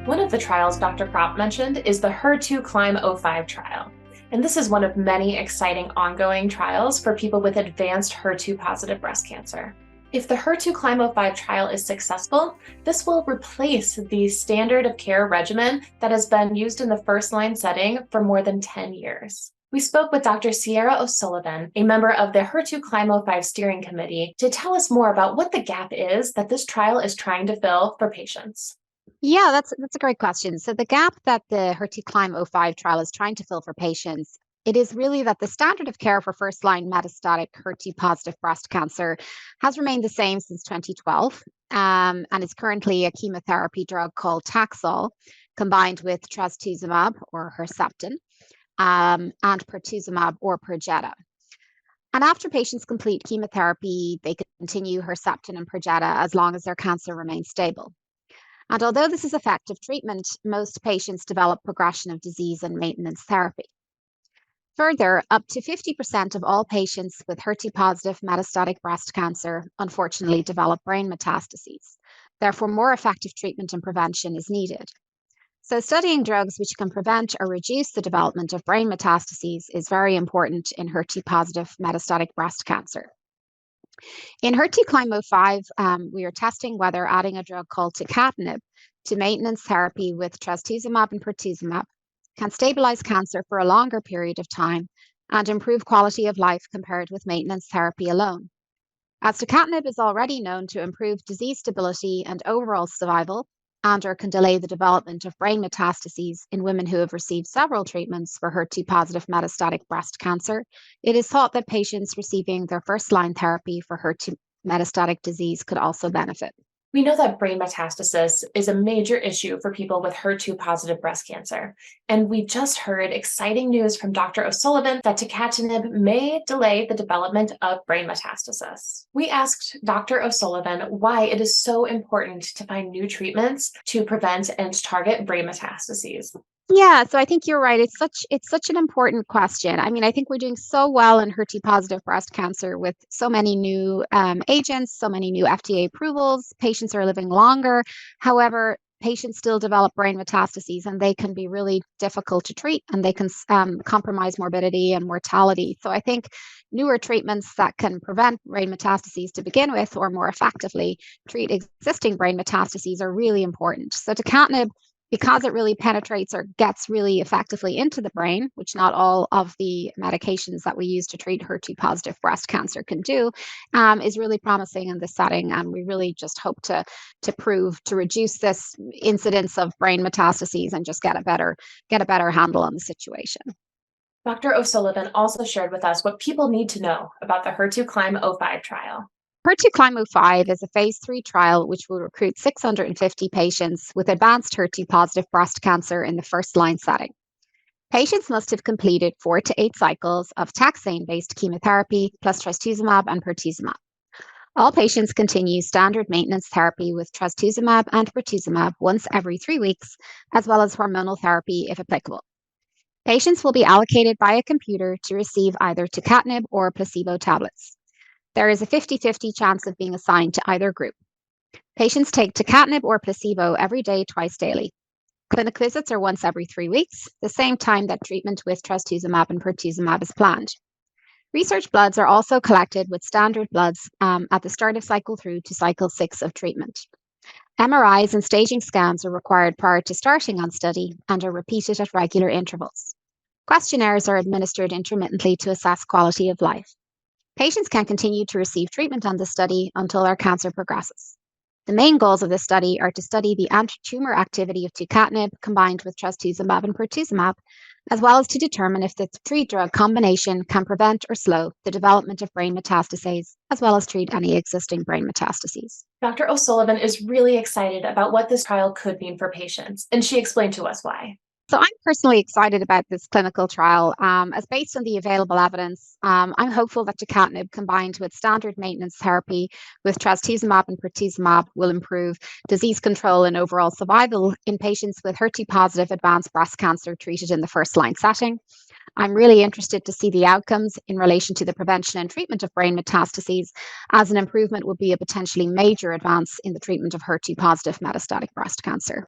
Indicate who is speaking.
Speaker 1: One of the trials Dr. Prop mentioned is the HER2CLIMB-05 trial. And this is one of many exciting ongoing trials for people with advanced HER2-positive breast cancer. If the HER2CLIMB-05 trial is successful, this will replace the standard of care regimen that has been used in the first-line setting for more than 10 years. We spoke with Dr. Sierra O'Sullivan, a member of the HER2CLIMB-05 steering committee, to tell us more about what the gap is that this trial is trying to fill for patients.
Speaker 2: Yeah, that's a great question. So the gap that the HER2CLIMB-05 trial is trying to fill for patients, it is really that the standard of care for first-line metastatic HER2-positive breast cancer has remained the same since 2012, and is currently a chemotherapy drug called Taxol, combined with trastuzumab or Herceptin, and pertuzumab or Perjeta. And after patients complete chemotherapy, they continue Herceptin and Perjeta as long as their cancer remains stable. And although this is effective treatment, most patients develop progression of disease and maintenance therapy. Further, up to 50% of all patients with HER2-positive metastatic breast cancer unfortunately develop brain metastases. Therefore, more effective treatment and prevention is needed. So studying drugs which can prevent or reduce the development of brain metastases is very important in HER2-positive metastatic breast cancer. In HER2CLIMB-05, we are testing whether adding a drug called tucatinib to maintenance therapy with trastuzumab and pertuzumab can stabilize cancer for a longer period of time and improve quality of life compared with maintenance therapy alone. As tucatinib is already known to improve disease stability and overall survival, and/or can delay the development of brain metastases in women who have received several treatments for HER2-positive metastatic breast cancer, it is thought that patients receiving their first-line therapy for HER2 metastatic disease could also benefit.
Speaker 1: We know that brain metastasis is a major issue for people with HER2-positive breast cancer. And we just heard exciting news from Dr. O'Sullivan that tucatinib may delay the development of brain metastasis. We asked Dr. O'Sullivan why it is so important to find new treatments to prevent and target brain metastases.
Speaker 2: Yeah, so I think you're right. It's such an important question. I mean, I think we're doing so well in HER2-positive breast cancer with so many new agents, so many new FDA approvals. Patients are living longer. However, patients still develop brain metastases, and they can be really difficult to treat, and they can compromise morbidity and mortality. So I think newer treatments that can prevent brain metastases to begin with, or more effectively treat existing brain metastases, are really important. So tucatinib, because it really penetrates or gets really effectively into the brain, which not all of the medications that we use to treat HER2-positive breast cancer can do, is really promising in this setting. And we really just hope to reduce this incidence of brain metastases and just get a better handle on the situation.
Speaker 1: Dr. O'Sullivan also shared with us what people need to know about the HER2CLIMB-05 trial.
Speaker 2: HER2CLIMB-05 is a phase 3 trial which will recruit 650 patients with advanced HER2-positive breast cancer in the first-line setting. Patients must have completed 4 to 8 cycles of taxane-based chemotherapy plus trastuzumab and pertuzumab. All patients continue standard maintenance therapy with trastuzumab and pertuzumab once every 3 weeks, as well as hormonal therapy if applicable. Patients will be allocated by a computer to receive either tucatinib or placebo tablets. There is a 50-50 chance of being assigned to either group. Patients take tucatinib or placebo every day, twice daily. Clinic visits are once every 3 weeks, the same time that treatment with trastuzumab and pertuzumab is planned. Research bloods are also collected with standard bloods at the start of cycle through to cycle 6 of treatment. MRIs and staging scans are required prior to starting on study and are repeated at regular intervals. Questionnaires are administered intermittently to assess quality of life. Patients can continue to receive treatment on the study until their cancer progresses. The main goals of this study are to study the anti-tumor activity of tucatinib combined with trastuzumab and pertuzumab, as well as to determine if the three-drug combination can prevent or slow the development of brain metastases, as well as treat any existing brain metastases.
Speaker 1: Dr. O'Sullivan is really excited about what this trial could mean for patients, and she explained to us why.
Speaker 2: So I'm personally excited about this clinical trial. As based on the available evidence, I'm hopeful that tucatinib combined with standard maintenance therapy with trastuzumab and pertuzumab will improve disease control and overall survival in patients with HER2-positive advanced breast cancer treated in the first-line setting. I'm really interested to see the outcomes in relation to the prevention and treatment of brain metastases, as an improvement would be a potentially major advance in the treatment of HER2-positive metastatic breast cancer.